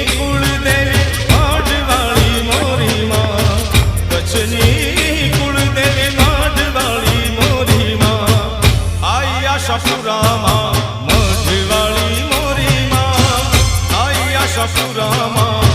કુળદેવી માઢવાળી મોરી માં, કચ્છની કુળદેવી માઢવાળી મોરી માં, આઈ આશાપુરામાં માઢવાળી મોરી માં, આઈ આશાપુરામાં